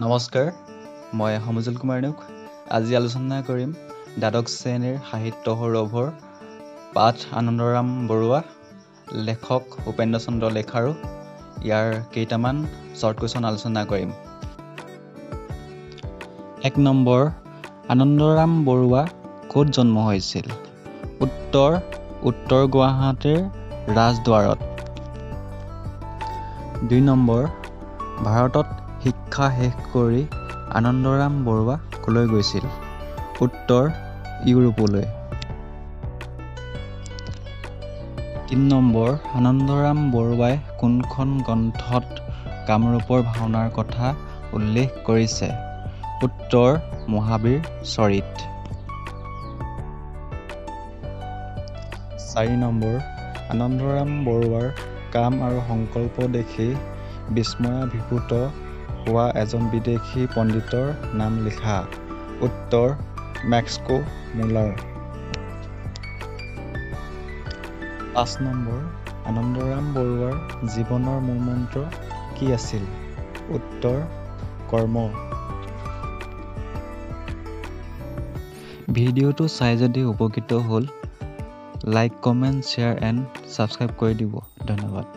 নমস্কাৰ, মই সমজুল কুমাৰ নেওগ। আজি আলোচনা কৰিম দ্বাদশ শ্ৰেণীৰ সাহিত্য সৌৰভৰ পাঠ আনন্দৰাম বৰুৱা, লেখক উপেন্দ্ৰ চন্দ্ৰ লেখাৰু। ইয়াৰ কেইটামান শ্বৰ্ট কুৱেশ্যন আলোচনা কৰিম। ১ নম্বৰ, আনন্দৰাম বৰুৱা ক'ত জন্ম হৈছিল? উত্তৰ গুৱাহাটীৰ ৰাজদুৱাৰত। ২ নম্বৰ, ভাৰতত শিক্ষা শেষ কৰি আনন্দৰাম বৰুৱা ক'লৈ গৈছিল? উত্তৰ, ইউৰোপলৈ। ৩ নম্বৰ, আনন্দৰাম বৰুৱাই কোনখন গ্ৰন্থত কামৰূপৰ ভাওনাৰ কথা উল্লেখ কৰিছে? উত্তৰ, মহাবীৰ চৰিত। ৪ নম্বৰ, আনন্দৰাম বৰুৱাৰ কাম আৰু সংকল্প দেখি বিস্ময়াভিভূত হোৱা এজন বিদেশী পণ্ডিতৰ নাম লিখা। উত্তৰ, মেক্সকো মুলাৰ। ৫ নম্বৰ, আনন্দৰাম বৰুৱাৰ জীৱনৰ মূলমন্ত্ৰ কি আছিল? উত্তৰ, কৰ্ম। ভিডিঅ'টো চাই যদি উপকৃত হ'ল, like, comment, share and subscribe কৰি দিব। ধন্যবাদ।